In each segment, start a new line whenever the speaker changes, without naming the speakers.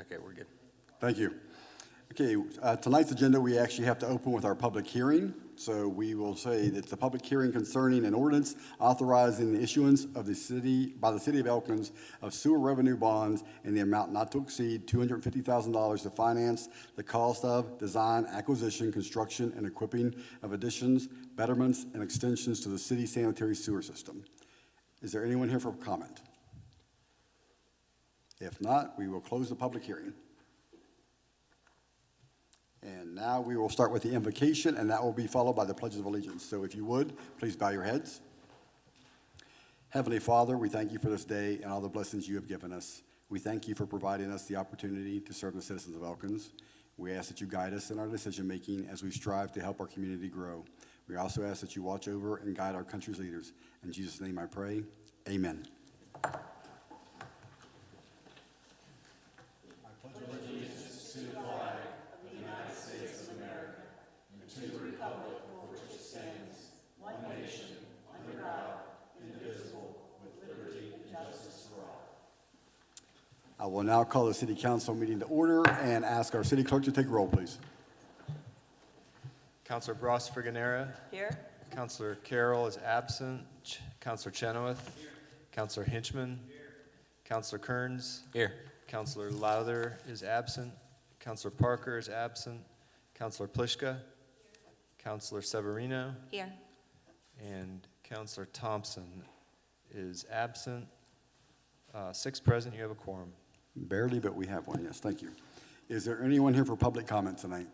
Okay, we're good.
Thank you. Okay, tonight's agenda, we actually have to open with our public hearing. So we will say that the public hearing concerning an ordinance authorizing the issuance of by the city of Elkins of sewer revenue bonds in the amount not to exceed $250,000 to finance the cost of design, acquisition, construction, and equipping of additions, betterments, and extensions to the city sanitary sewer system. Is there anyone here for comment? If not, we will close the public hearing. And now we will start with the invocation, and that will be followed by the pledges of allegiance. So if you would, please bow your heads. Heavenly Father, we thank you for this day and all the blessings you have given us. We thank you for providing us the opportunity to serve the citizens of Elkins. We ask that you guide us in our decision-making as we strive to help our community grow. We also ask that you watch over and guide our country's leaders. In Jesus' name I pray, amen. I will now call the city council meeting to order and ask our city clerk to take roll, please.
Councilor Bross Friganera.
Here.
Councilor Carroll is absent. Councilor Chenoweth. Here. Councilor Hinchman. Here. Councilor Kearns.
Here.
Councilor Lowther is absent. Councilor Parker is absent. Councilor Pliszka. Here. Councilor Severino.
Here.
And Councilor Thompson is absent. 6 present, you have a quorum.
Barely, but we have one, yes, thank you. Is there anyone here for public comment tonight?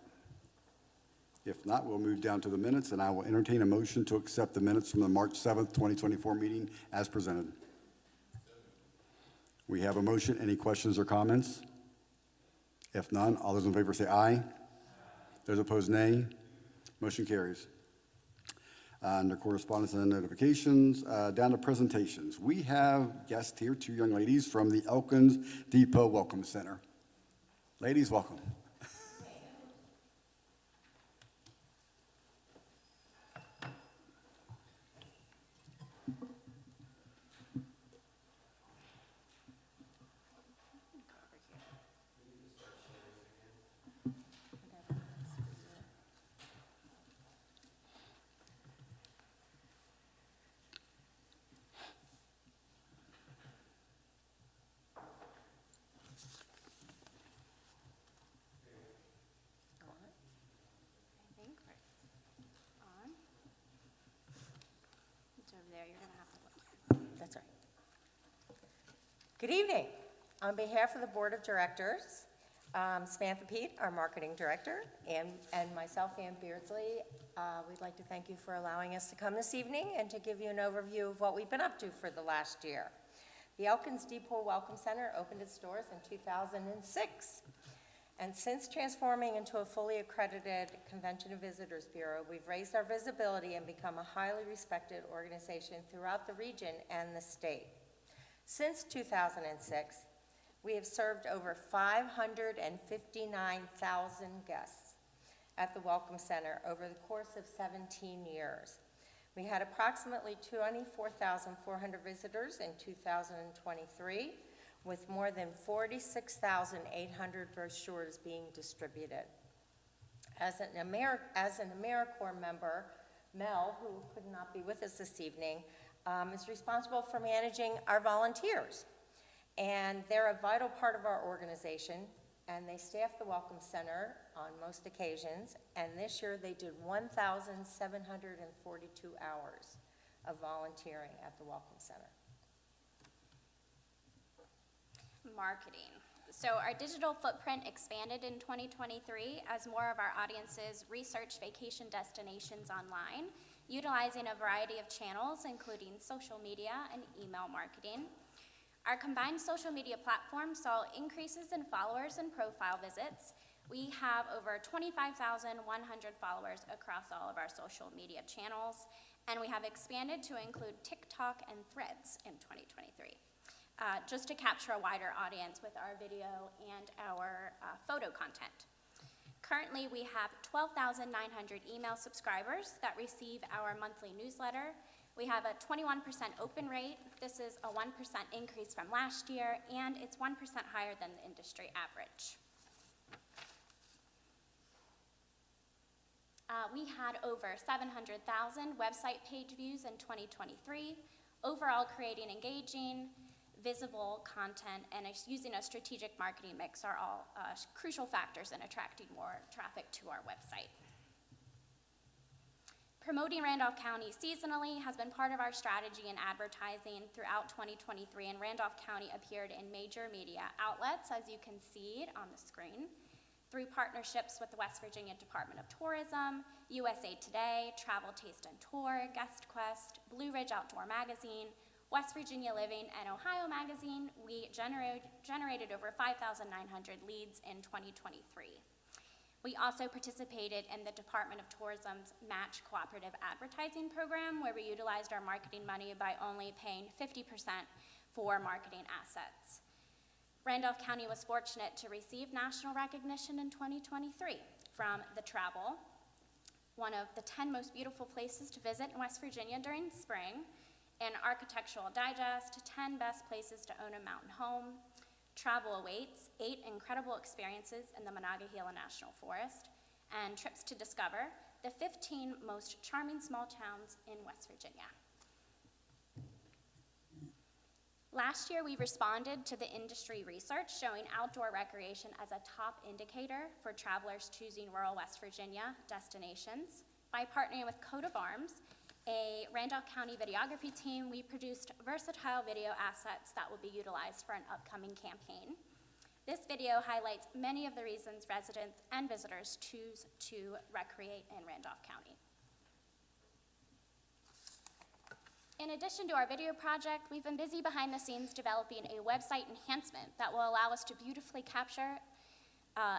If not, we'll move down to the minutes, and I will entertain a motion to accept the minutes from the March 7th, 2024 meeting as presented. We have a motion. Any questions or comments? If none, all those in favor say aye. Those opposed, nay. Motion carries. Under correspondence and notifications, down to presentations. We have guests here, 2 young ladies from the Elkins Depot Welcome Center. Ladies, welcome.
That's right. Good evening. On behalf of the Board of Directors, Samantha Pete, our Marketing Director, and myself, Ann Beardsley, we'd like to thank you for allowing us to come this evening and to give you an overview of what we've been up to for the last year. The Elkins Depot Welcome Center opened its doors in 2006. And since transforming into a fully accredited Convention and Visitors Bureau, we've raised our visibility and become a highly respected organization throughout the region and the state. Since 2006, we have served over 559,000 guests at the Welcome Center over the course of 17 years. We had approximately 24,400 visitors in 2023, with more than 46,800 brochures being distributed. As an AmeriCorps member, Mel, who could not be with us this evening, is responsible for managing our volunteers. And they're a vital part of our organization, and they staff the Welcome Center on most occasions, and this year they did 1,742 hours of volunteering at the Welcome Center.
Marketing. So our digital footprint expanded in 2023 as more of our audiences researched vacation destinations online, utilizing a variety of channels, including social media and email marketing. Our combined social media platform saw increases in followers and profile visits. We have over 25,100 followers across all of our social media channels, and we have expanded to include TikTok and Threads in 2023. Just to capture a wider audience with our video and our photo content. Currently, we have 12,900 email subscribers that receive our monthly newsletter. We have a 21% open rate. This is a 1% increase from last year, and it's 1% higher than the industry average. We had over 700,000 website page views in 2023, overall creating engaging, visible content, and using a strategic marketing mix are all crucial factors in attracting more traffic to our website. Promoting Randolph County seasonally has been part of our strategy in advertising throughout 2023, and Randolph County appeared in major media outlets, as you can see on the screen, through partnerships with the West Virginia Department of Tourism, USA Today, Travel, Taste, and Tour, GuestQuest, Blue Ridge Outdoor Magazine, West Virginia Living, and Ohio Magazine. We generated over 5,900 leads in 2023. We also participated in the Department of Tourism's Match Cooperative Advertising Program, where we utilized our marketing money by only paying 50% for marketing assets. Randolph County was fortunate to receive national recognition in 2023 from The Travel, one of the 10 most beautiful places to visit in West Virginia during spring, and Architectural Digest, 10 best places to own a mountain home. Travel awaits 8 incredible experiences in the Monongahela National Forest, and trips to discover the 15 most charming small towns in West Virginia. Last year, we responded to the industry research showing outdoor recreation as a top indicator for travelers choosing rural West Virginia destinations. By partnering with Coat of Arms, a Randolph County videography team, we produced versatile video assets that will be utilized for an upcoming campaign. This video highlights many of the reasons residents and visitors choose to recreate in Randolph County. In addition to our video project, we've been busy behind the scenes developing a website enhancement that will allow us to beautifully capture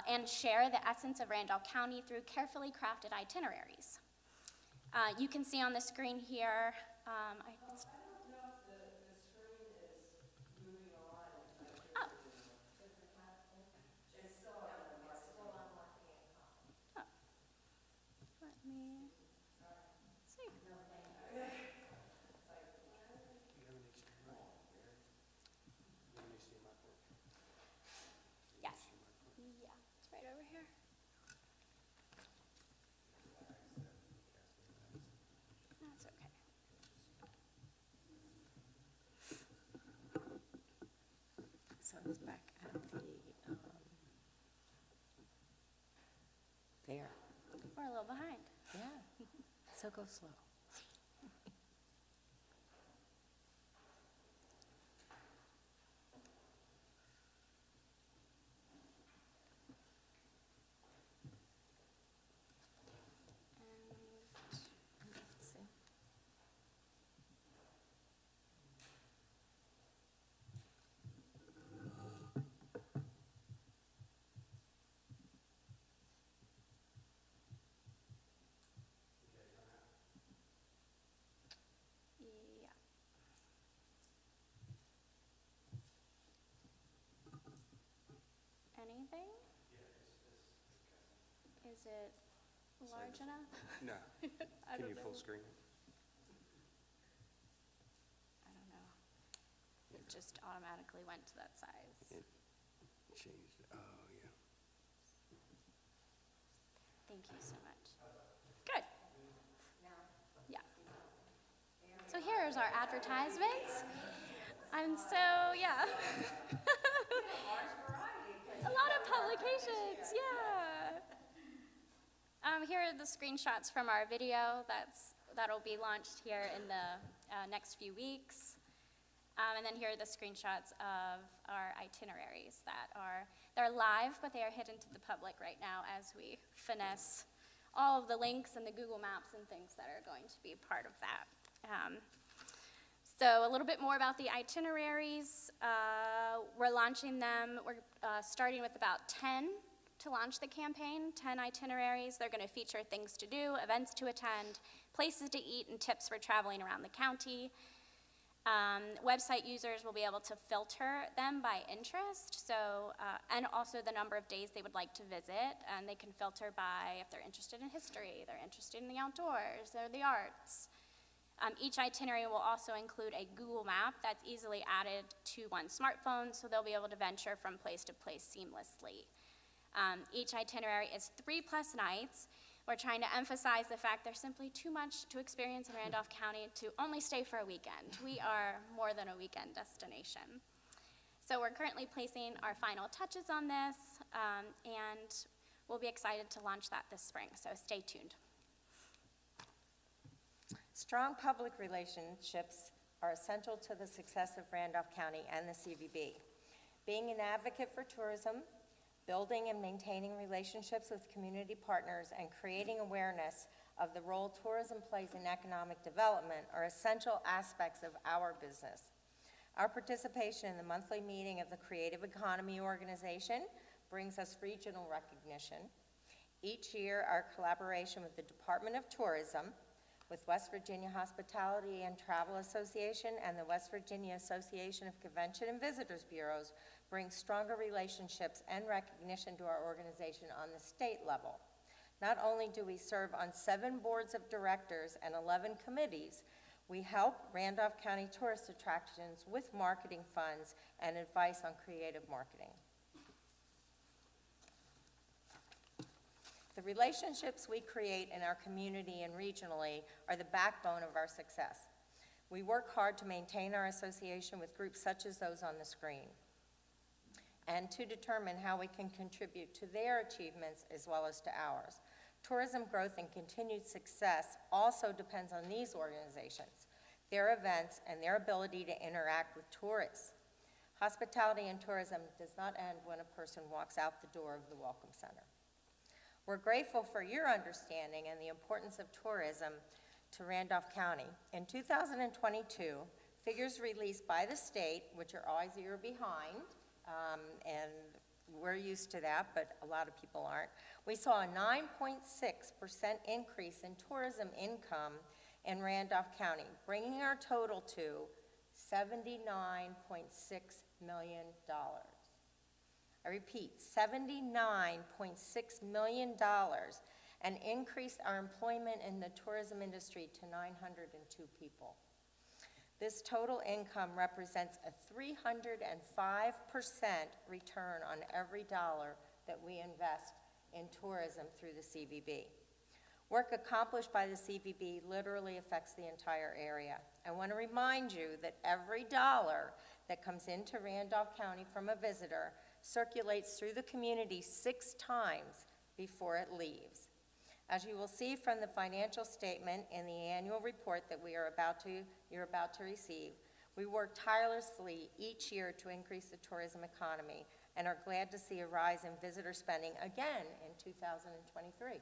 and share the essence of Randolph County through carefully crafted itineraries. You can see on the screen here,
I don't know if the screen is moving on.
Oh.
It's still on the marketing.
Oh. Let me see. Yes. Yeah, it's right over here. That's okay.
So it's back at the, there,
We're a little behind.
yeah, so go slow. Let's see.
Yeah. Anything? Is it large enough?
No.
I
Can
don't
you full
know.
screen?
I don't know. It just automatically went to that size.
It changed. Oh, yeah.
Thank you so much. Good. Yeah. So here's our advertisements. Yeah. A lot of publications, yeah. Here are the screenshots from our video that'll be launched here in the next few weeks. And then here are the screenshots of our itineraries they're live, but they are hidden to the public right now as we finesse all of the links and the Google Maps and things that are going to be part of that. So a little bit more about the itineraries. We're launching them, we're starting with about 10 to launch the campaign, 10 itineraries. They're gonna feature things to do, events to attend, places to eat, and tips for traveling around the county. Website users will be able to filter them by interest, so, and also the number of days they would like to visit, and they can filter by if they're interested in history, they're interested in the outdoors, or the arts. Each itinerary will also include a Google map that's easily added to one's smartphone, so they'll be able to venture from place to place seamlessly. Each itinerary is 3+ nights. We're trying to emphasize the fact there's simply too much to experience in Randolph County to only stay for a weekend. We are more than a weekend destination. So we're currently placing our final touches on this, and we'll be excited to launch that this spring, so stay tuned.
Strong public relationships are essential to the success of Randolph County and the CVB. Being an advocate for tourism, building and maintaining relationships with community partners, and creating awareness of the role tourism plays in economic development are essential aspects of our business. Our participation in the monthly meeting of the Creative Economy Organization brings us regional recognition. Each year, our collaboration with the Department of Tourism, with West Virginia Hospitality and Travel Association and the West Virginia Association of Convention and Visitors Bureaus brings stronger relationships and recognition to our organization on the state level. Not only do we serve on 7 boards of directors and 11 committees, we help Randolph County tourist attractions with marketing funds and advice on creative marketing. The relationships we create in our community and regionally are the backbone of our success. We work hard to maintain our association with groups such as those on the screen, and to determine how we can contribute to their achievements as well as to ours. Tourism growth and continued success also depends on these organizations, their events, and their ability to interact with tourists. Hospitality and tourism does not end when a person walks out the door of the Welcome Center. We're grateful for your understanding and the importance of tourism to Randolph County. In 2022, figures released by the state, which are always a year behind, and we're used to that, but a lot of people aren't, we saw a 9.6% increase in tourism income in Randolph County, bringing our total to $79.6 million. I repeat, $79.6 million, and increased our employment in the tourism industry to 902 people. This total income represents a 305% return on every dollar that we invest in tourism through the CVB. Work accomplished by the CVB literally affects the entire area. I want to remind you that every dollar that comes into Randolph County from a visitor circulates through the community 6 times before it leaves. As you will see from the financial statement in the annual report that you're about to receive, we work tirelessly each year to increase the tourism economy and are glad to see a rise in visitor spending again in 2023.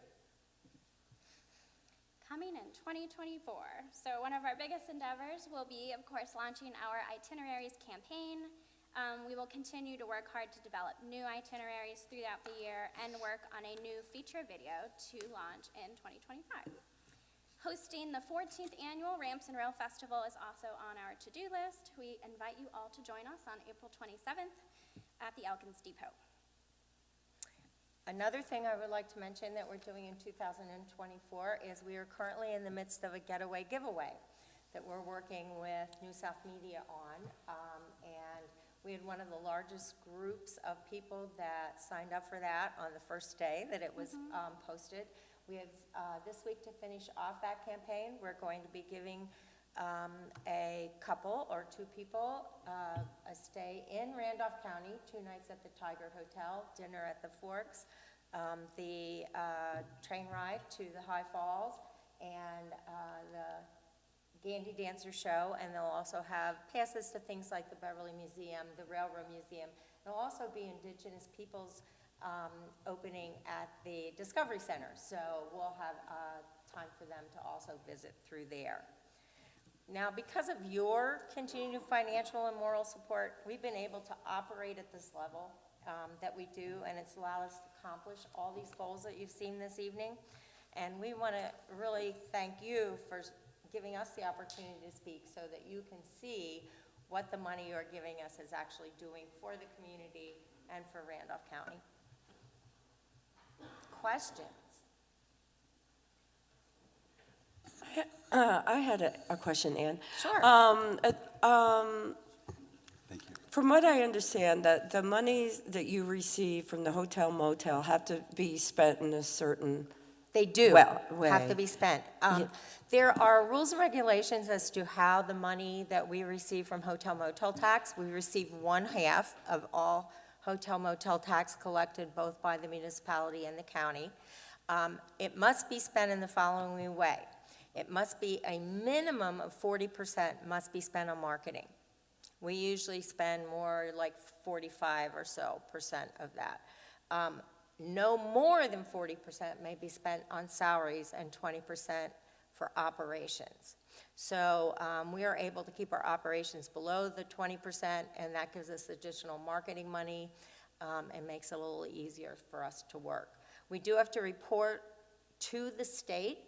Coming in 2024. So one of our biggest endeavors will be, of course, launching our itineraries campaign. We will continue to work hard to develop new itineraries throughout the year and work on a new feature video to launch in 2025. Hosting the 14th annual Ramps and Rail Festival is also on our to-do list. We invite you all to join us on April 27th at the Elkins Depot.
Another thing I would like to mention that we're doing in 2024 is we are currently in the midst of a getaway giveaway that we're working with New South Media on, and we had one of the largest groups of people that signed up for that on the first day that it was posted. We have this week to finish off that campaign. We're going to be giving a couple or 2 people a stay in Randolph County, 2 nights at the Tiger Hotel, dinner at the Forks, the train ride to the High Falls, and the Gandy Dancer show, and they'll also have passes to things like the Beverly Museum, the Railroad Museum. There'll also be Indigenous Peoples opening at the Discovery Center, so we'll have time for them to also visit through there. Now, because of your continued financial and moral support, we've been able to operate at this level that we do, and it's allowed us to accomplish all these goals that you've seen this evening. And we want to really thank you for giving us the opportunity to speak so that you can see what the money you're giving us is actually doing for the community and for Randolph County. Questions?
I had a question, Ann.
Sure.
Thank you.
From what I understand, that the monies that you receive from the hotel motel have to be spent in a certain,
They do
Well,
have
way.
to be spent.
Yeah.
There are rules and regulations as to how the money that we receive from hotel motel tax, we receive 1/2 of all hotel motel tax collected both by the municipality and the county. It must be spent in the following way. It must be a minimum of 40% must be spent on marketing. We usually spend more like 45 or so percent of that. No more than 40% may be spent on salaries and 20% for operations. So we are able to keep our operations below the 20%, and that gives us additional marketing money and makes it a little easier for us to work. We do have to report to the state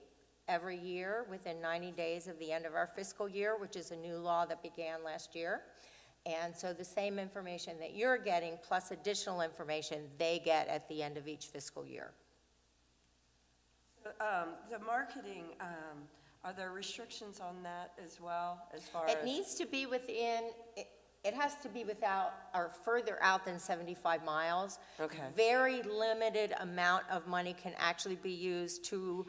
every year within 90 days of the end of our fiscal year, which is a new law that began last year. And so the same information that you're getting, plus additional information, they get at the end of each fiscal year.
the marketing, are there restrictions on that as well, as far as?
It needs to be within, it has to be without, or further out than 75 miles.
Okay.
Very limited amount of money can actually be used to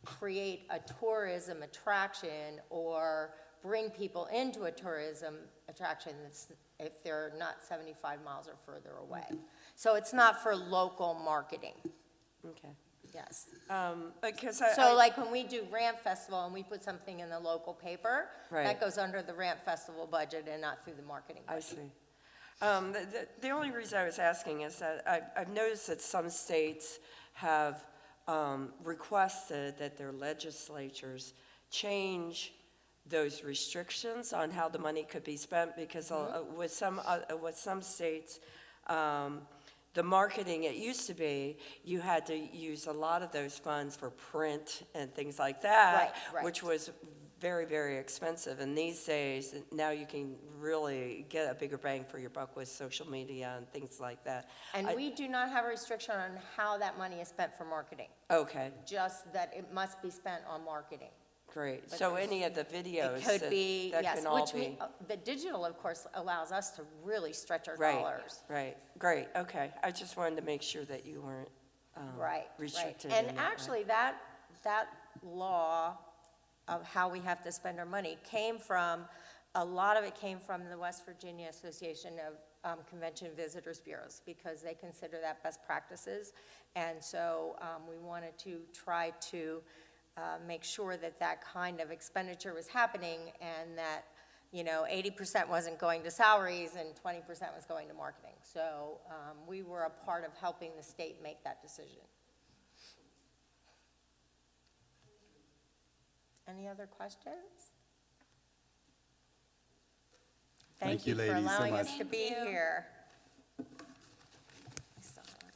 create a tourism attraction or bring people into a tourism attraction if they're not 75 miles or further away. So it's not for local marketing,
Okay.
yes.
Because
So like when we do Ramp Festival and we put something in the local paper,
Right.
that goes under the Ramp Festival budget and not through the marketing
I
budget.
see. The only reason I was asking is that I've noticed that some states have requested that their legislatures change those restrictions on how the money could be spent, because with some states, the marketing, it used to be, you had to use a lot of those funds for print and things like that,
Right.
which was very, very expensive. And these days, now you can really get a bigger bang for your buck with social media and things like that.
And we do not have a restriction on how that money is spent for marketing,
Okay,
just that it must be spent on marketing.
great.
But
So
there's-
any of the videos
It could be,
that
yes,
can all
which
be.
the digital, of course, allows us to really stretch our
Right,
dollars.
right, great, okay. I just wanted to make sure that you weren't
Right,
restricted.
right.
in
And
that way.
actually, that law of how we have to spend our money came from, a lot of it came from the West Virginia Association of Convention Visitors Bureaus, because they consider that best practices. And so we wanted to try to make sure that that kind of expenditure was happening, and that, 80% wasn't going to salaries and 20% was going to marketing. So we were a part of helping the state make that decision. Any other questions?
Thank you,
for
ladies, so
allowing us
much.
to be here.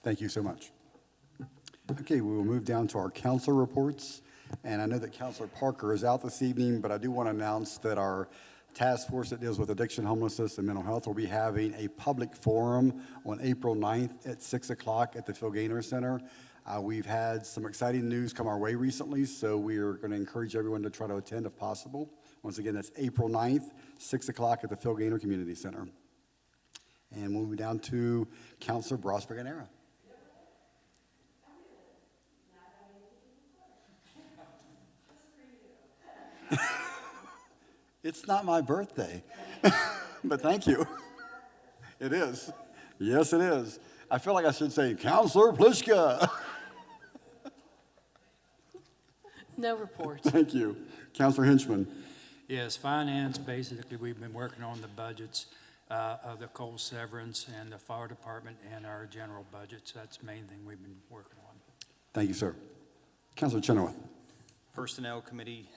Thank you so much. Okay, we will move down to our council reports. And I know that Councilor Parker is out this evening, but I do want to announce that our task force that deals with addiction, homelessness, and mental health will be having a public forum on April 9th at 6 o'clock at the Phil Gaynor Center. We've had some exciting news come our way recently, so we are going to encourage everyone to try to attend if possible. Once again, that's April 9th, 6 o'clock at the Phil Gaynor Community Center. And we'll move down to Councilor Brosberg-Anera. It's not my birthday, but thank you. It is. Yes, it is. I feel like I should say, Councilor Pliszka.
No report.
Thank you. Councilor Hinchman.
Yes, finance, basically, we've been working on the budgets of the coal severance and the fire department and our general budgets. That's the main thing we've been working on.
Thank you, sir. Councilor Chenoweth.
Personnel Committee,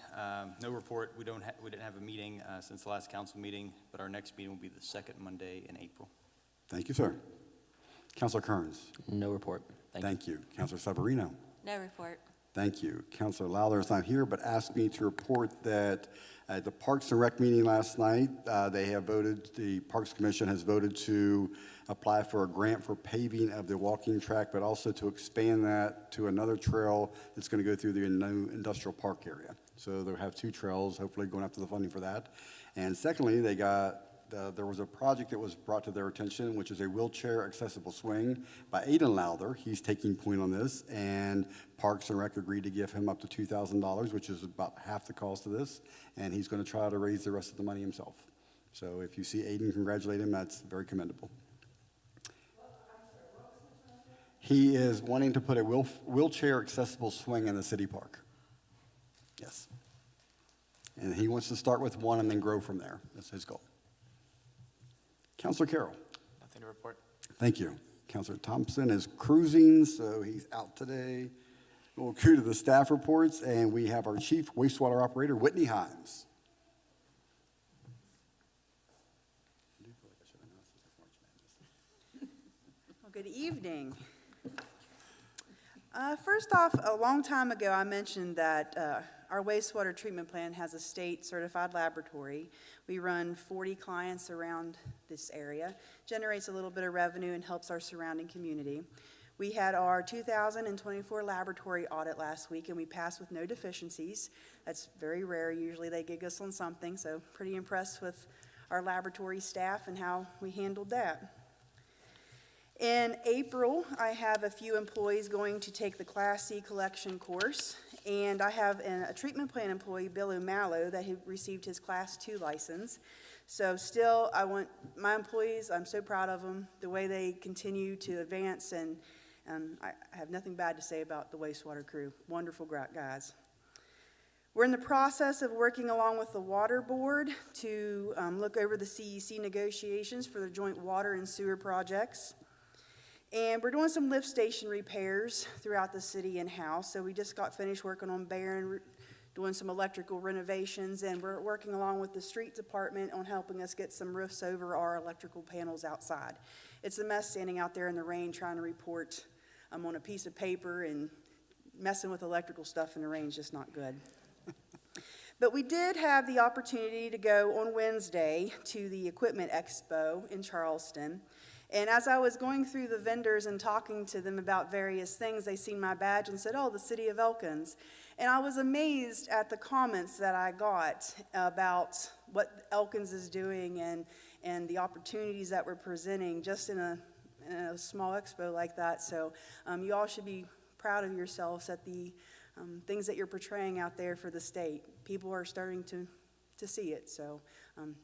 no report. We didn't have a meeting since the last council meeting, but our next meeting will be the second Monday in April.
Thank you, sir. Councilor Kearns.
No report. Thank you.
Thank you. Councilor Severino.
No report.
Thank you. Counselor Lowther is not here, but asked me to report that at the Parks and Rec meeting last night, the Parks Commission has voted to apply for a grant for paving of the walking track, but also to expand that to another trail that's going to go through the new industrial park area. So they'll have two trails, hopefully going after the funding for that. And secondly, there was a project that was brought to their attention, which is a wheelchair accessible swing by Aidan Lowther. He's taking point on this, and Parks and Rec agreed to give him up to $2,000, which is about half the cost of this, and he's going to try to raise the rest of the money himself. So if you see Aidan, congratulate him. That's very commendable. He is wanting to put a wheelchair accessible swing in the city park. Yes. And he wants to start with one and then grow from there. That's his goal. Counselor Carroll.
Nothing to report.
Thank you. Counselor Thompson is cruising, so he's out today. We'll go to the staff reports, and we have our chief wastewater operator, Whitney Himes.
Well, good evening. First off, a long time ago, I mentioned that our wastewater treatment plant has a state-certified laboratory. We run 40 clients around this area, generates a little bit of revenue and helps our surrounding community. We had our 2024 laboratory audit last week, and we passed with no deficiencies. That's very rare. Usually they gig us on something, so pretty impressed with our laboratory staff and how we handled that. In April, I have a few employees going to take the Class C collection course, and I have a treatment plant employee, Bill O'Mallow, that had received his Class 2 license. So still, I want my employees, I'm so proud of them, the way they continue to advance, and I have nothing bad to say about the wastewater crew. Wonderful guys. We're in the process of working along with the Water Board to look over the CEC negotiations for the joint water and sewer projects. And we're doing some lift station repairs throughout the city in-house. So we just got finished working on Barron, doing some electrical renovations, and we're working along with the street department on helping us get some roofs over our electrical panels outside. It's a mess standing out there in the rain trying to report on a piece of paper, and messing with electrical stuff in the rain is just not good. But we did have the opportunity to go on Wednesday to the Equipment Expo in Charleston. And as I was going through the vendors and talking to them about various things, they seen my badge and said, "Oh, the city of Elkins." And I was amazed at the comments that I got about what Elkins is doing and the opportunities that we're presenting just in a small expo like that. So you all should be proud of yourselves at the things that you're portraying out there for the state. People are starting to see it. So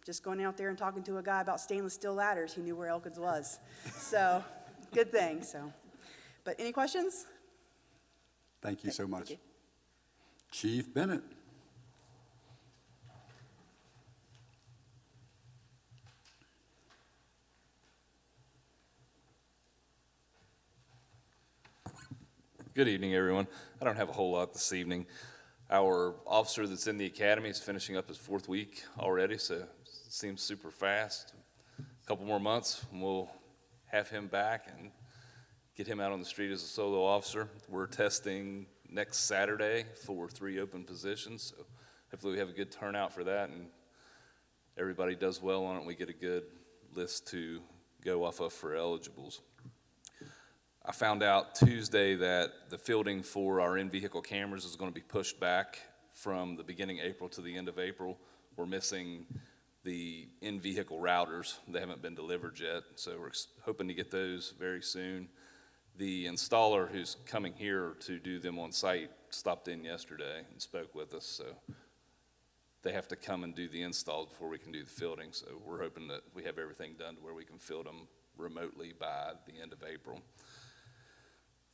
just going out there and talking to a guy about stainless steel ladders, he knew where Elkins was. So good thing. So, but any questions?
Thank you so much.
Thank you.
Chief Bennett.
Good evening, everyone. I don't have a whole lot this evening. Our officer that's in the academy is finishing up his 4th week already, so it seems super fast. A couple more months, and we'll have him back and get him out on the street as a solo officer. We're testing next Saturday for 3 open positions, so hopefully we have a good turnout for that, and everybody does well on it, and we get a good list to go off of for eligibles. I found out Tuesday that the fielding for our in-vehicle cameras is going to be pushed back from the beginning of April to the end of April. We're missing the in-vehicle routers. They haven't been delivered yet, so we're hoping to get those very soon. The installer who's coming here to do them on site stopped in yesterday and spoke with us, so they have to come and do the installs before we can do the fielding. So we're hoping that we have everything done to where we can field them remotely by the end of April.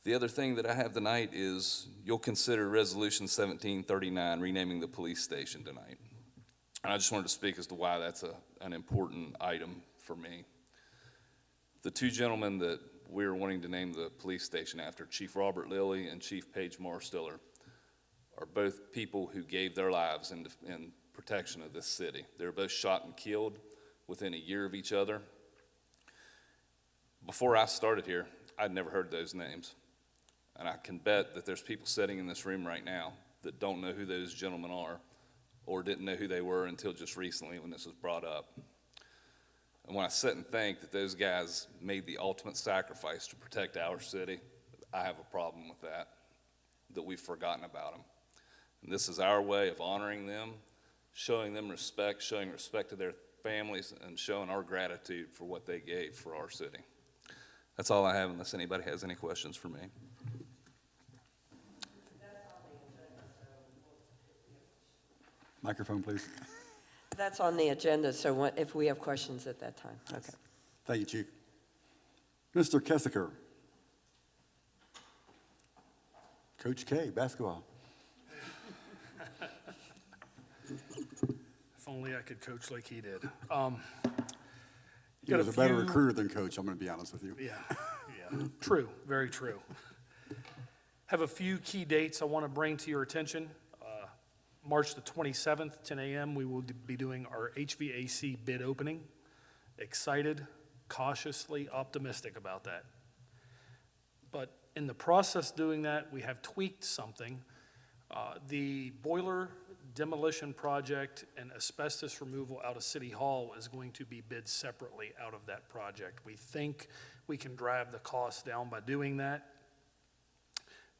The other thing that I have tonight is you'll consider Resolution 1739, renaming the police station tonight. And I just wanted to speak as to why that's an important item for me. The 2 gentlemen that we're wanting to name the police station after, Chief Robert Lilly and Chief Paige Marstiller, are both people who gave their lives in protection of this city. They were both shot and killed within a year of each other. Before I started here, I'd never heard those names. And I can bet that there's people sitting in this room right now that don't know who those gentlemen are or didn't know who they were until just recently when this was brought up. And when I sit and think that those guys made the ultimate sacrifice to protect our city, I have a problem with that we've forgotten about them. And this is our way of honoring them, showing them respect, showing respect to their families, and showing our gratitude for what they gave for our city. That's all I have, unless anybody has any questions for me.
Microphone, please.
That's on the agenda, so if we have questions at that time. Okay.
Thank you, Chief. Mr. Kessiker. Coach K, basketball.
If only I could coach like he did.
He was a better recruiter than coach, I'm going to be honest with you.
Yeah, yeah, true, very true. Have a few key dates I want to bring to your attention. March the 27th, 10 a.m., we will be doing our HVAC bid opening. Excited, cautiously optimistic about that. But in the process doing that, we have tweaked something. The boiler demolition project and asbestos removal out of City Hall is going to be bid separately out of that project. We think we can drive the cost down by doing that.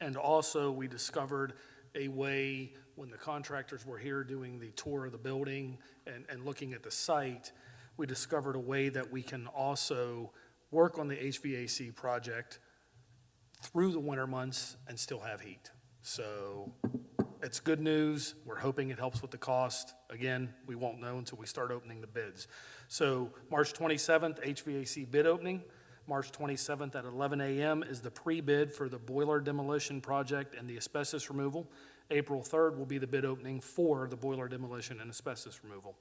And also, we discovered a way, when the contractors were here doing the tour of the building and looking at the site, we discovered a way that we can also work on the HVAC project through the winter months and still have heat. So it's good news. We're hoping it helps with the cost. Again, we won't know until we start opening the bids. So March 27th, HVAC bid opening. March 27th at 11 a.m. is the pre-bid for the boiler demolition project and the asbestos removal. April 3rd will be the bid opening for the boiler demolition and asbestos removal.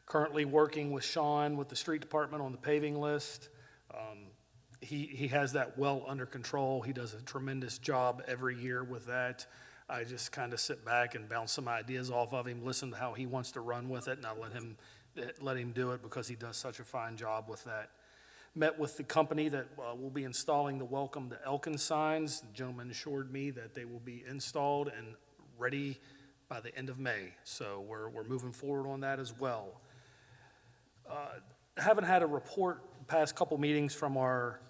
Currently working with Sean with the street department on the paving list. He has that well under control. He does a tremendous job every year with that. I just kind of sit back and bounce some ideas off of him, listen to how he wants to run with it, and I let him do it because he does such a fine job with that. Met with the company that will be installing the Welcome to Elkins signs. The gentleman assured me that they will be installed and ready by the end of May. So we're moving forward on that as well. Haven't had a report the past couple meetings from our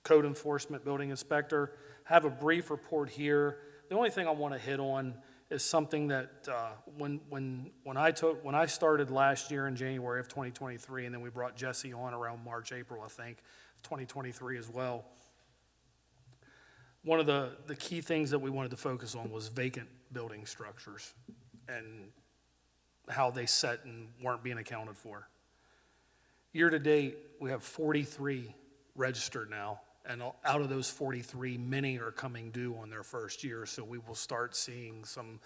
code enforcement building inspector. Have a brief report here. The only thing I want to hit on is something that when I started last year in January of 2023, and then we brought Jesse on around March, April, I think, of 2023 as well. One of the key things that we wanted to focus on was vacant building structures and how they set and weren't being accounted for. Year to date, we have 43 registered now. And out of those 43, many are coming due on their first year, so we will start seeing some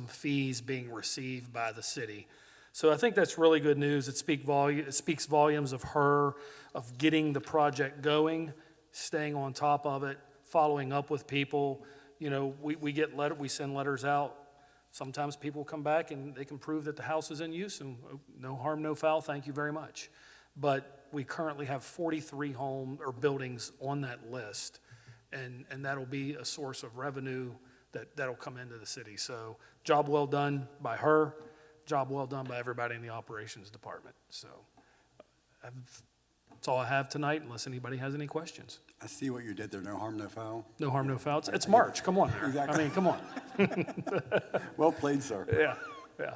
fees being received by the city. So I think that's really good news. It speaks volumes of her, of getting the project going, staying on top of it, following up with people. You know, we send letters out. Sometimes people come back and they can prove that the house is in use, and no harm, no foul, thank you very much. But we currently have 43 homes or buildings on that list, and that'll be a source of revenue that'll come into the city. So job well done by her, job well done by everybody in the operations department. So that's all I have tonight, unless anybody has any questions.
I see what you did there, no harm, no foul.
No harm, no foul. It's March, come on there.
Exactly.
I mean, come on.
Well played, sir.
Yeah.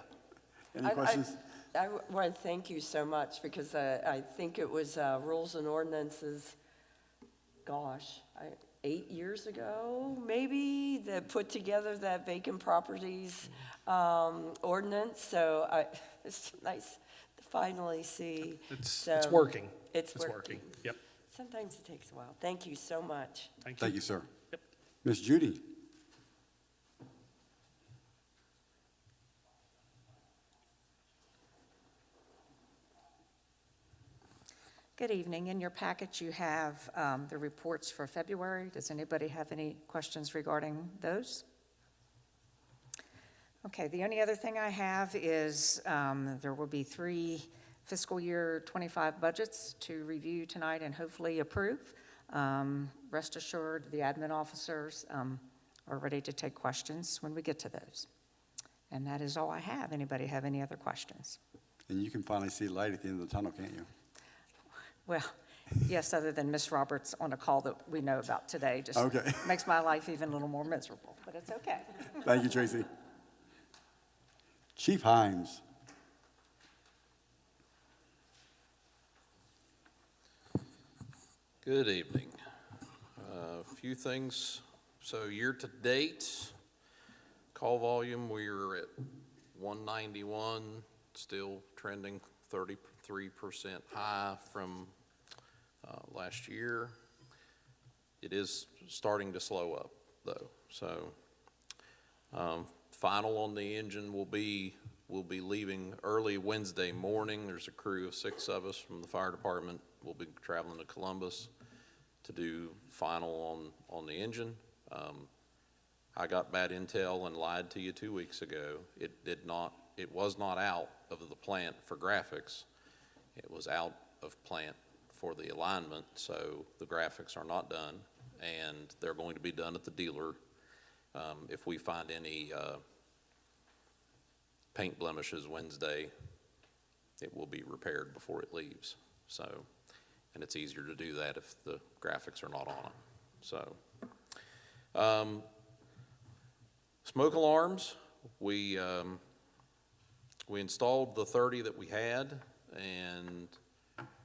Any questions?
I want to thank you so much, because I think it was Rules and Ordinances, 8 years ago, maybe, that put together that vacant properties ordinance. So it's nice to finally see.
It's working.
It's
working. Yep.
Sometimes it takes a while. Thank you so much.
Thank you, sir.
Yep.
Ms. Judy?
Good evening. In your packet, you have the reports for February. Does anybody have any questions regarding those? Okay, the only other thing I have is there will be 3 fiscal year 25 budgets to review tonight and hopefully approve. Rest assured, the admin officers are ready to take questions when we get to those. And that is all I have. Anybody have any other questions?
And you can finally see light at the end of the tunnel, can't you?
Well, yes, other than Ms. Roberts on a call that we know about today, just
Okay.
makes my life even a little more miserable, but it's okay.
Thank you, Tracy. Chief Hines.
Good evening. A few things. So year-to-date, call volume, we're at 191, still trending 33% high from last year. It is starting to slow up, though. So final on the engine will be leaving early Wednesday morning. There's a crew of 6 of us from the fire department. We'll be traveling to Columbus to do final on the engine. I got bad intel and lied to you 2 weeks ago. It was not out of the plant for graphics. It was out of plant for the alignment, so the graphics are not done, and they're going to be done at the dealer. If we find any paint blemishes Wednesday, it will be repaired before it leaves. So, and it's easier to do that if the graphics are not on it. So, smoke alarms, we installed the 30 that we had and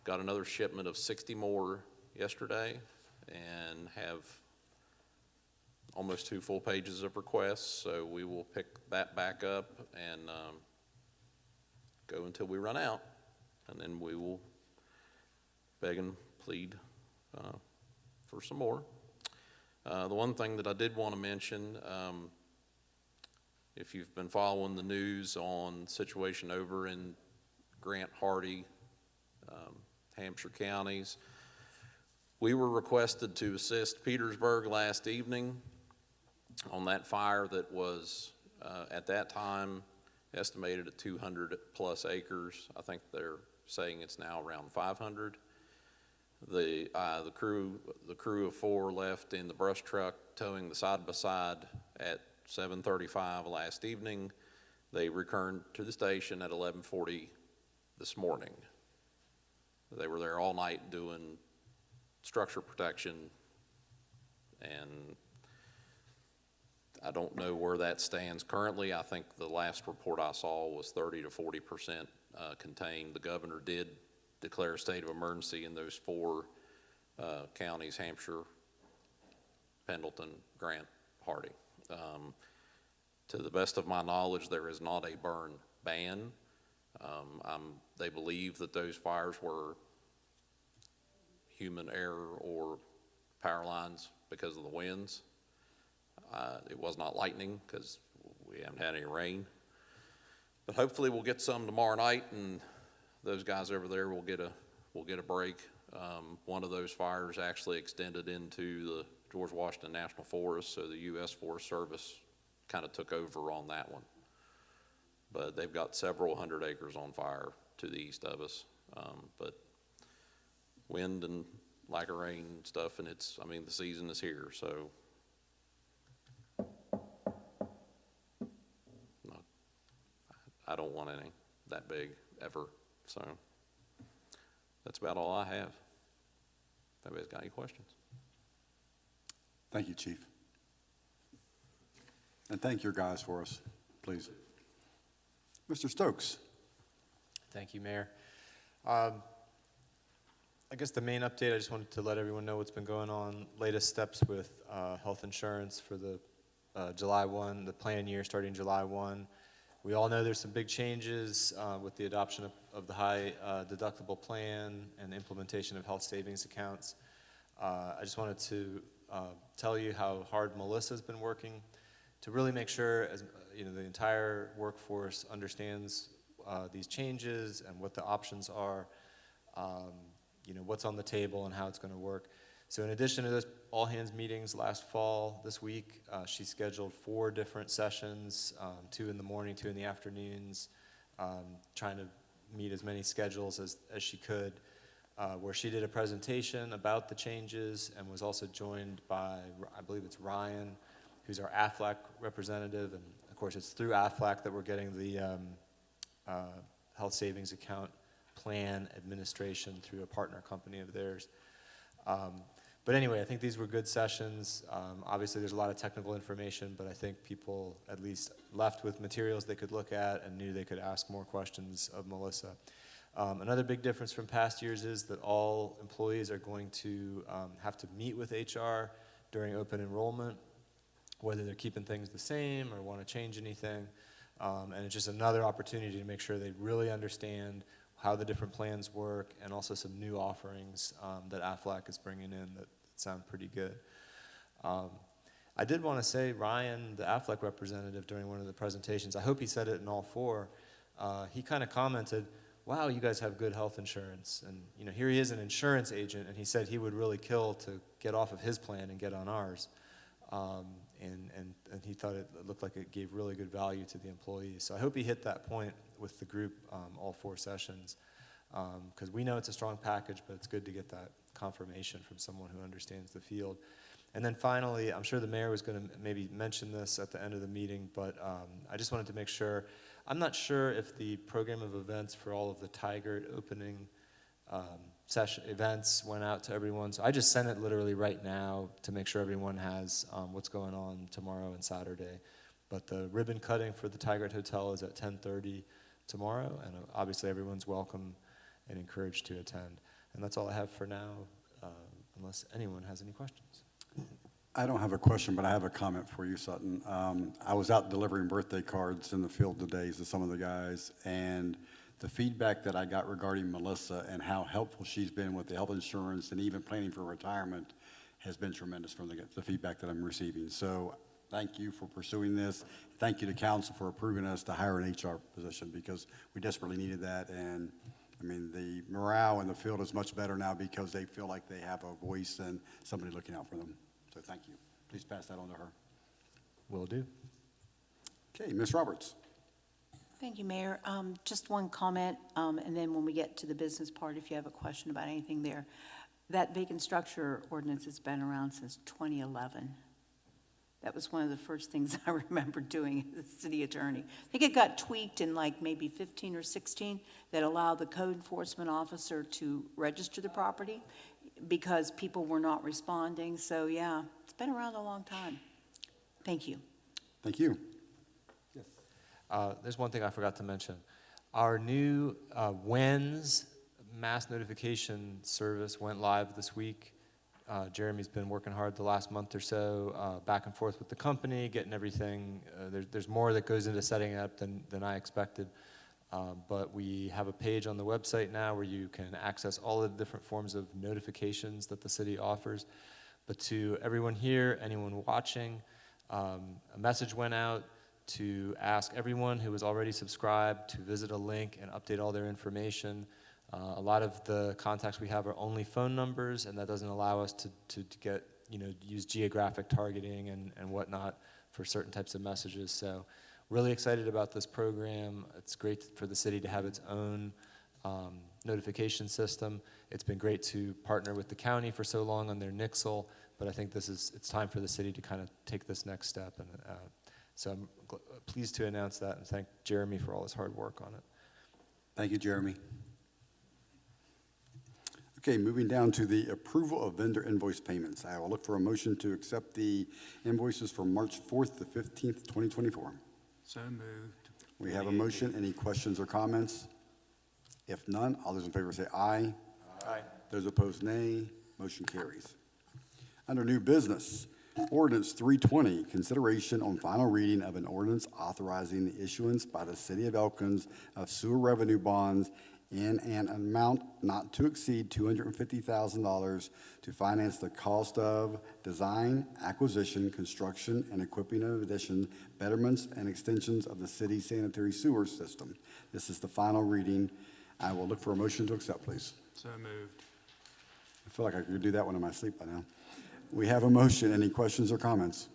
got another shipment of 60 more yesterday and have almost 2 full pages of requests. So we will pick that back up and go until we run out, and then we will beg and plead for some more. The one thing that I did want to mention, if you've been following the news on the situation over in Grant, Hardy, Hampshire counties, we were requested to assist Petersburg last evening on that fire that was at that time estimated at 200 plus acres. I think they're saying it's now around 500. The crew of 4 left in the brush truck towing the side by side at 7:35 last evening. They returned to the station at 11:40 this morning. They were there all night doing structure protection, and I don't know where that stands currently. I think the last report I saw was 30 to 40% contained. The governor did declare a state of emergency in those 4 counties: Hampshire, Pendleton, Grant, Hardy. To the best of my knowledge, there is not a burn ban. They believe that those fires were human error or power lines because of the winds. It was not lightning because we haven't had any rain. But hopefully we'll get some tomorrow night, and those guys over there will get a break. One of those fires actually extended into the George Washington National Forest, so the U.S. Forest Service kind of took over on that one. But they've got several hundred acres on fire to the east of us. But wind and lack of rain and stuff, and the season is here, so. I don't want any that big ever, so that's about all I have. If anybody's got any questions.
Thank you, Chief. And thank your guys for us, please. Mr. Stokes.
Thank you, Mayor. I guess the main update, I just wanted to let everyone know what's been going on, latest steps with health insurance for the July 1, the plan year starting July 1. We all know there's some big changes with the adoption of the high deductible plan and the implementation of health savings accounts. I just wanted to tell you how hard Melissa's been working to really make sure, as the entire workforce understands these changes and what the options are, what's on the table and how it's going to work. So in addition to those all-hands meetings last fall, this week, she scheduled 4 different sessions, 2 in the morning, 2 in the afternoons, trying to meet as many schedules as she could. where she did a presentation about the changes and was also joined by, I believe it's Ryan, who's our AFLAC representative. And of course, it's through AFLAC that we're getting the health savings account plan administration through a partner company of theirs. But anyway, I think these were good sessions. Obviously, there's a lot of technical information, but I think people at least left with materials they could look at and knew they could ask more questions of Melissa. Another big difference from past years is that all employees are going to have to meet with HR during open enrollment, whether they're keeping things the same or want to change anything. And it's just another opportunity to make sure they really understand how the different plans work, and also some new offerings that AFLAC is bringing in that sound pretty good. I did want to say, Ryan, the AFLAC representative, during one of the presentations, I hope he said it in all four, he kind of commented, wow, you guys have good health insurance. And here he is, an insurance agent, and he said he would really kill to get off of his plan and get on ours. And he thought it looked like it gave really good value to the employees. So I hope he hit that point with the group all four sessions, because we know it's a strong package, but it's good to get that confirmation from someone who understands the field. And then finally, I'm sure the mayor was going to maybe mention this at the end of the meeting, but I just wanted to make sure, I'm not sure if the program of events for all of the Tigert opening session events went out to everyone. So I just sent it literally right now to make sure everyone has what's going on tomorrow and Saturday. But the ribbon cutting for the Tigert Hotel is at 10:30 tomorrow, and obviously everyone's welcome and encouraged to attend. And that's all I have for now, unless anyone has any questions.
I don't have a question, but I have a comment for you, Sutton. I was out delivering birthday cards in the field today to some of the guys, and the feedback that I got regarding Melissa and how helpful she's been with the health insurance and even planning for retirement has been tremendous from the feedback that I'm receiving. So thank you for pursuing this. Thank you to council for approving us to hire an HR position, because we desperately needed that. And I mean, the morale in the field is much better now because they feel like they have a voice and somebody looking out for them. So thank you. Please pass that on to her.
Will do.
Okay, Ms. Roberts.
Thank you, Mayor. Just one comment, and then when we get to the business part, if you have a question about anything there. That vacant structure ordinance has been around since 2011. That was one of the first things I remember doing as the city attorney. I think it got tweaked in like maybe 15 or 16 that allowed the code enforcement officer to register the property because people were not responding. So yeah, it's been around a long time. Thank you.
Thank you.
There's one thing I forgot to mention. Our new WENS mass notification service went live this week. Jeremy's been working hard the last month or so, back and forth with the company, getting everything. There's more that goes into setting it up than I expected. But we have a page on the website now where you can access all of the different forms of notifications that the city offers. But to everyone here, anyone watching, a message went out to ask everyone who was already subscribed to visit a link and update all their information. A lot of the contacts we have are only phone numbers, and that doesn't allow us to get, use geographic targeting and whatnot for certain types of messages. So really excited about this program. It's great for the city to have its own notification system. It's been great to partner with the county for so long on their Nixle, but I think it's time for the city to kind of take this next step. And so I'm pleased to announce that and thank Jeremy for all his hard work on it.
Thank you, Jeremy. Okay, moving down to the approval of vendor invoice payments. I will look for a motion to accept the invoices from March 4th to 15th, 2024.
So moved.
We have a motion. Any questions or comments? If none, all those in favor say aye.
Aye.
Those opposed, nay. Motion carries. Under new business, ordinance 320, consideration on final reading of an ordinance authorizing the issuance by the city of Elkins of sewer revenue bonds in an amount not to exceed $250,000 to finance the cost of design, acquisition, construction, and equipping of addition, betterments, and extensions of the city's sanitary sewer system. This is the final reading. I will look for a motion to accept, please.
So moved.
I feel like I could do that one in my sleep by now. We have a motion. Any questions or comments?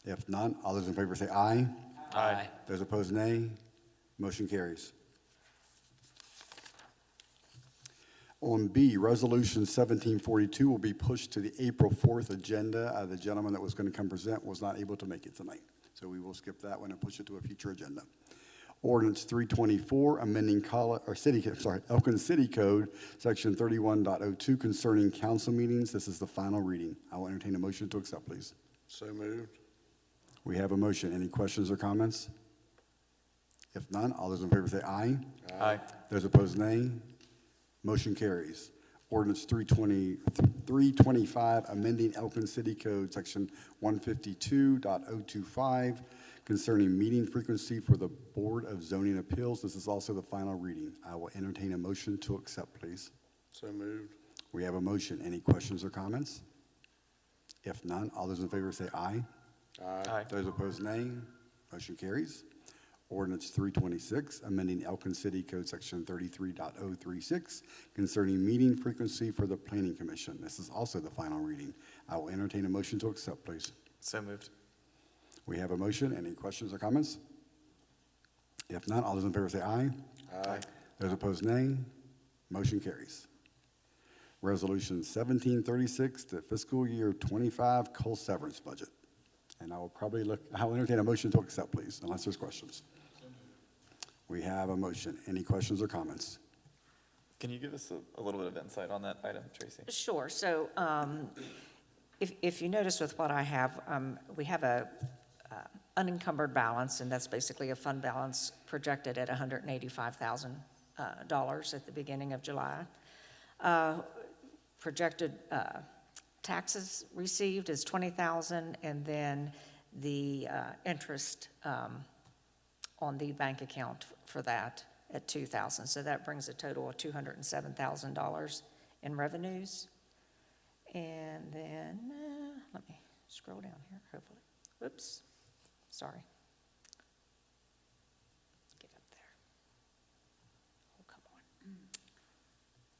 If none, all those in favor say aye.
Aye.
Those opposed, nay. Motion carries. On B, Resolution 1742 will be pushed to the April 4th agenda. The gentleman that was going to come present was not able to make it tonight, so we will skip that one and push it to a future agenda. Ordinance 324, amending Elkins City Code, Section 31.02 concerning council meetings. This is the final reading. I will entertain a motion to accept, please.
So moved.
We have a motion. Any questions or comments? If none, all those in favor say aye.
Aye.
Those opposed, nay. Motion carries. Ordinance 325, amending Elkins City Code, Section 152.025, concerning meeting frequency for the Board of Zoning Appeals. This is also the final reading. I will entertain a motion to accept, please.
So moved.
We have a motion. Any questions or comments? If none, all those in favor say aye.
Aye.
Those opposed, nay. Motion carries. Ordinance 326, amending Elkins City Code Section 33.036, concerning meeting frequency for the Planning Commission. This is also the final reading. I will entertain a motion to accept, please.
So moved.
We have a motion. Any questions or comments? If not, all those in favor say aye.
Aye.
Those opposed, nay. Motion carries. Resolution 1736, the fiscal year 25 coal severance budget. And I will entertain a motion to accept, please, unless there's questions. We have a motion. Any questions or comments?
Can you give us a little bit of insight on that item, Tracy?
Sure. So if you notice with what I have, we have a unencumbered balance, and that's basically a fund balance projected at $185,000 at the beginning of July. Projected taxes received is $20,000, and then the interest on the bank account for that at $2,000. So that brings a total of $207,000 in revenues. And then, let me scroll down here, hopefully. Whoops, sorry. Get up there. Oh, come on.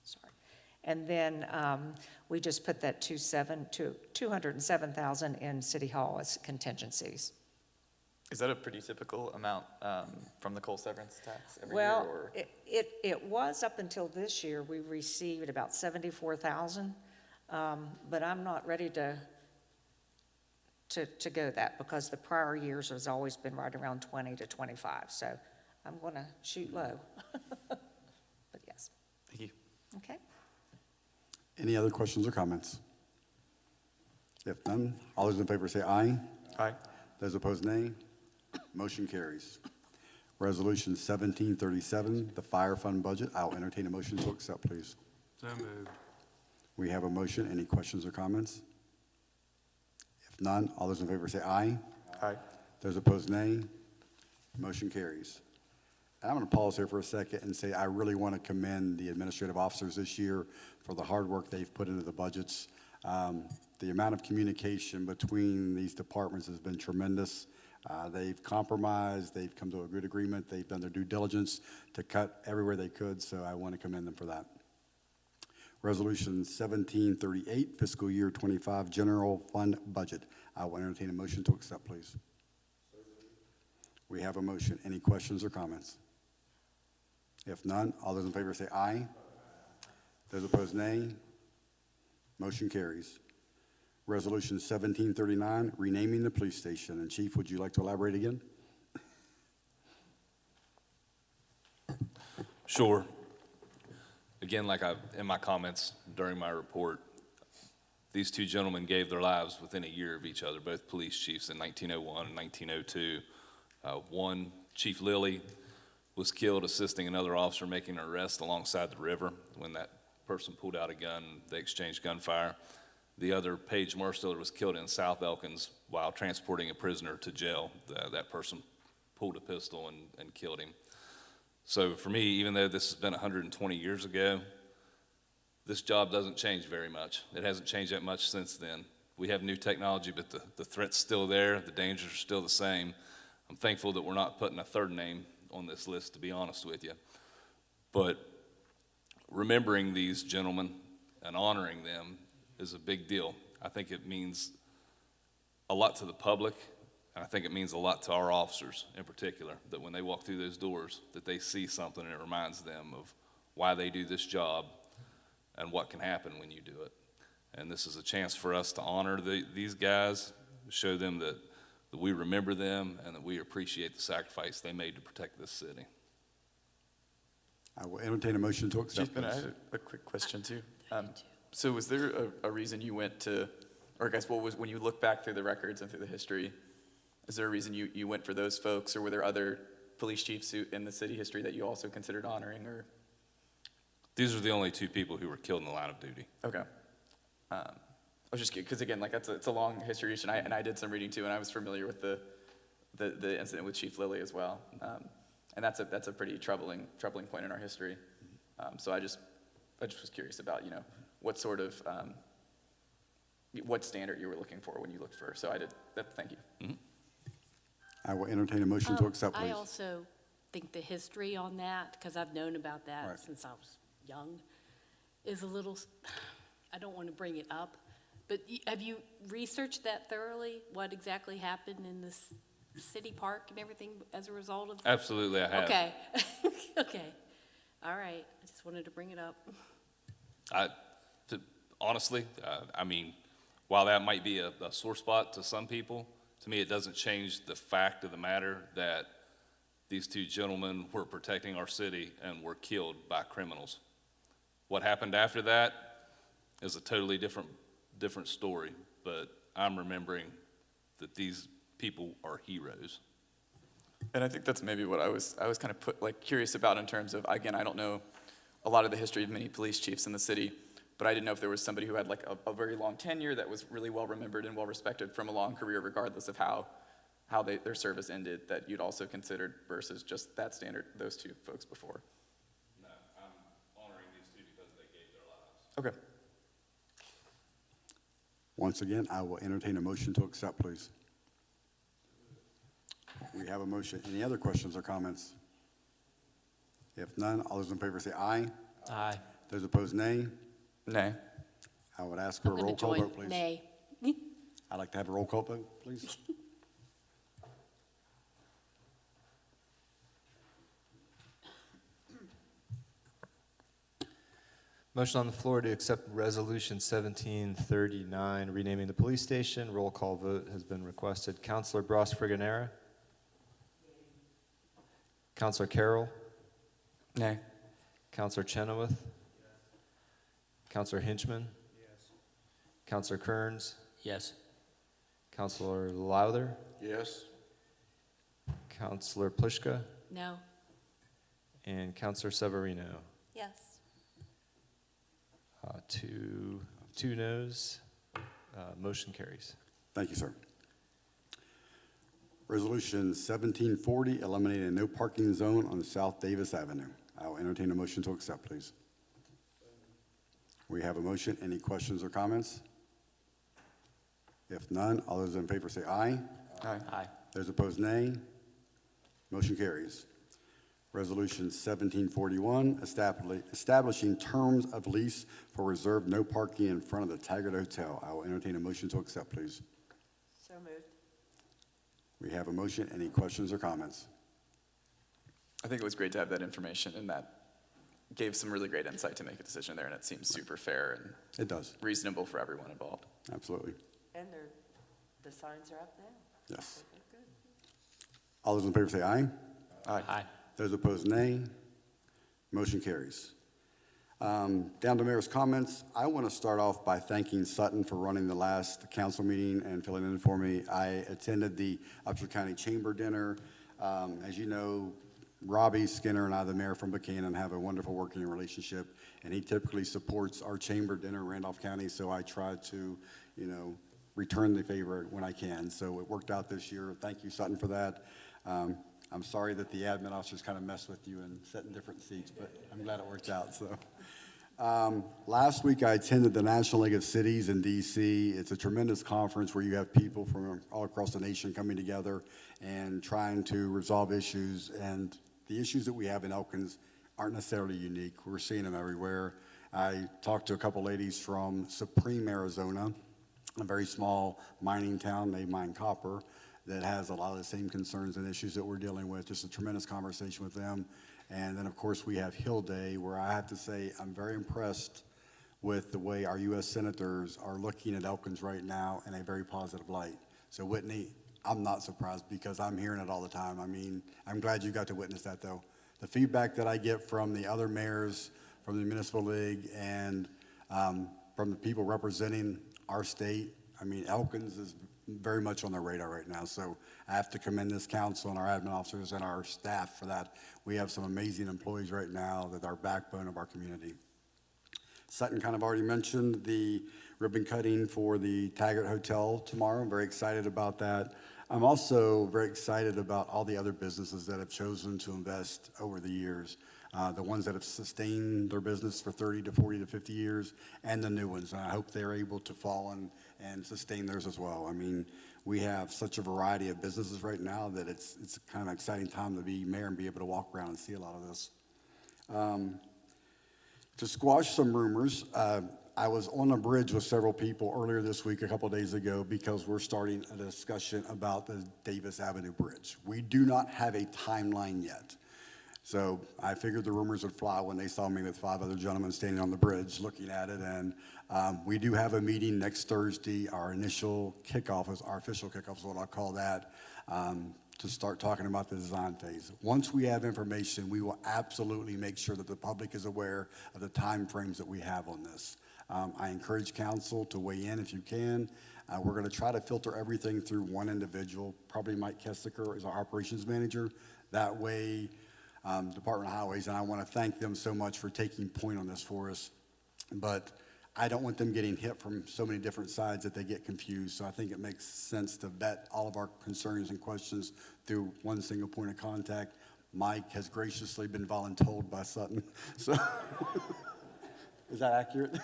Sorry. And then we just put that $207,000 in City Hall as contingencies.
Is that a pretty typical amount from the coal severance tax every year?
Well,
Or?
it was up until this year. We received about $74,000, but I'm not ready to go that, because the prior years has always been right around 20 to 25. So I'm going to shoot low. But yes.
Thank you.
Okay.
Any other questions or comments? If none, all those in favor say aye.
Aye.
Those opposed, nay. Motion carries. Resolution 1737, the fire fund budget. I'll entertain a motion to accept, please.
So moved.
We have a motion. Any questions or comments? If none, all those in favor say aye.
Aye.
Those opposed, nay. Motion carries. And I'm going to pause here for a second and say I really want to commend the administrative officers this year for the hard work they've put into the budgets. The amount of communication between these departments has been tremendous. They've compromised, they've come to a good agreement, they've done their due diligence to cut everywhere they could, so I want to commend them for that. Resolution 1738, fiscal year 25 general fund budget. I will entertain a motion to accept, please. We have a motion. Any questions or comments? If none, all those in favor say aye. Those opposed, nay. Motion carries. Resolution 1739, renaming the police station. And Chief, would you like to elaborate again?
Sure. Again, in my comments during my report, these two gentlemen gave their lives within a year of each other, both police chiefs in 1901 and 1902. One, Chief Lilly, was killed assisting another officer making an arrest alongside the river. When that person pulled out a gun, they exchanged gunfire. The other, Paige Mercer, was killed in South Elkins while transporting a prisoner to jail. That person pulled a pistol and killed him. So for me, even though this has been 120 years ago, this job doesn't change very much. It hasn't changed that much since then. We have new technology, but the threat's still there. The dangers are still the same. I'm thankful that we're not putting a third name on this list, to be honest with you. But remembering these gentlemen and honoring them is a big deal. I think it means a lot to the public, and I think it means a lot to our officers in particular, that when they walk through those doors, that they see something and it reminds them of why they do this job and what can happen when you do it. And this is a chance for us to honor these guys, show them that we remember them and that we appreciate the sacrifice they made to protect this city.
I will entertain a motion to accept.
Chief, I had a quick question too. So was there a reason you went to, or I guess what was, when you look back through the records and through the history, is there a reason you went for those folks, or were there other police chiefs in the city history that you also considered honoring, or?
These are the only two people who were killed in the line of duty.
Okay. I was just because again, like it's a long history, and I did some reading too, and I was familiar with the incident with Chief Lilly as well, and that's a pretty troubling point in our history. So I just was curious about what sort of what standard you were looking for when you looked for. So I did that. Thank you.
Mm-hmm.
I will entertain a motion to accept, please.
I also think the history on that, because I've known about that
Right.
since I was young, is a little, I don't want to bring it up, but have you researched that thoroughly, what exactly happened in this city park and everything as a result of?
Absolutely, I have.
Okay, okay, all right, I just wanted to bring it up.
Honestly, I mean, while that might be a sore spot to some people, to me it doesn't change the fact of the matter that these two gentlemen were protecting our city and were killed by criminals. What happened after that is a totally different story, but I'm remembering that these people are heroes.
And I think that's maybe what I was kind of curious about in terms of, again, I don't know a lot of the history of many police chiefs in the city, but I didn't know if there was somebody who had like a very long tenure that was really well remembered and well respected from a long career, regardless of how their service ended, that you'd also considered versus just that standard, those two folks before.
No, I'm honoring these two because they gave their lives.
Okay.
Once again, I will entertain a motion to accept, please. We have a motion. Any other questions or comments? If none, all those in favor say aye.
Aye.
Those opposed, nay.
Nay.
I would ask for a roll call vote, please.
Nay.
I'd like to have a roll call vote, please.
Motion on the floor to accept Resolution 1739, renaming the police station. Roll call vote has been requested. Councilor Bras Friganera? Councilor Carroll?
Nay.
Councilor Chenoweth? Councilor Hinchman? Councilor Kearns?
Yes.
Councilor Lowther?
Yes.
Councilor Pliszka?
No.
And Councilor Severino?
Yes.
Two noes. Motion carries.
Thank you, sir. Resolution 1740, eliminating a no parking zone on South Davis Avenue. I will entertain a motion to accept, please. We have a motion. Any questions or comments? If none, all those in favor say aye.
Aye.
Aye.
Those opposed, nay. Motion carries. Resolution 1741, establishing terms of lease for reserved no parking in front of the Taggart Hotel. I will entertain a motion to accept, please.
So moved.
We have a motion. Any questions or comments?
I think it was great to have that information, and that gave some really great insight to make a decision there, and it seems super fair and
It does.
reasonable for everyone involved.
Absolutely.
And the signs are up now.
Yes.
Okay, good.
All those in favor say aye.
Aye.
Those opposed, nay. Motion carries. Down to mayor's comments. I want to start off by thanking Sutton for running the last council meeting and filling in for me. I attended the Upshur County Chamber Dinner. As you know, Robbie Skinner and I, the mayor from Buchanan, have a wonderful working relationship, and he typically supports our chamber dinner in Randolph County, so I try to, return the favor when I can. So it worked out this year. Thank you, Sutton, for that. I'm sorry that the admin officers kind of messed with you and sat in different seats, but I'm glad it worked out. So, last week I attended the National League of Cities in D.C. It's a tremendous conference where you have people from all across the nation coming together and trying to resolve issues. And the issues that we have in Elkins aren't necessarily unique. We're seeing them everywhere. I talked to a couple ladies from Supreme, Arizona, a very small mining town. They mine copper. That has a lot of the same concerns and issues that we're dealing with. Just a tremendous conversation with them. And then, of course, we have Hill Day, where I have to say I'm very impressed with the way our U.S. senators are looking at Elkins right now in a very positive light. So Whitney, I'm not surprised because I'm hearing it all the time. I mean, I'm glad you got to witness that, though. The feedback that I get from the other mayors, from the municipal league, and from the people representing our state, I mean, Elkins is very much on their radar right now. So I have to commend this council and our admin officers and our staff for that. We have some amazing employees right now that are backbone of our community. Sutton kind of already mentioned the ribbon cutting for the Taggart Hotel tomorrow. I'm very excited about that. I'm also very excited about all the other businesses that have chosen to invest over the years, the ones that have sustained their business for 30 to 40 to 50 years, and the new ones. And I hope they're able to fall and sustain theirs as well. I mean, we have such a variety of businesses right now that it's kind of an exciting time to be mayor and be able to walk around and see a lot of this. To squash some rumors, I was on a bridge with several people earlier this week, a couple of days ago, because we're starting a discussion about the Davis Avenue Bridge. We do not have a timeline yet. So I figured the rumors would fly when they saw me with 5 other gentlemen standing on the bridge looking at it. And we do have a meeting next Thursday. Our initial kickoff, our official kickoff is what I'll call that, to start talking about the design phase. Once we have information, we will absolutely make sure that the public is aware of the timeframes that we have on this. I encourage council to weigh in if you can. We're going to try to filter everything through one individual, probably Mike Kessiker is our operations manager. That way, Department of Highways, and I want to thank them so much for taking point on this for us. But I don't want them getting hit from so many different sides that they get confused. So I think it makes sense to vet all of our concerns and questions through one single point of contact. Mike has graciously been voluntold by Sutton. So is that accurate?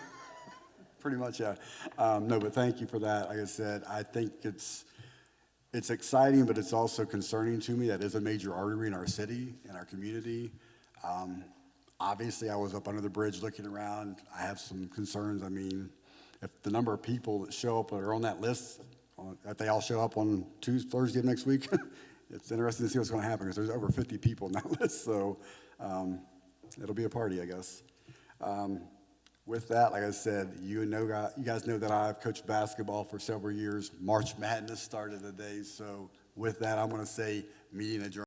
Pretty much, yeah. No, but thank you for that. Like I said, I think it's exciting, but it's also concerning to me. That is a major artery in our city, in our community. Obviously, I was up under the bridge looking around. I have some concerns. I mean, if the number of people that show up are on that list, if they all show up on Thursday of next week, it's interesting to see what's going to happen because there's over 50 people on that list. So it'll be a party, I guess. With that, like I said, you guys know that I've coached basketball for several years. March Madness started today. So with that, I'm going to say meeting adjourned.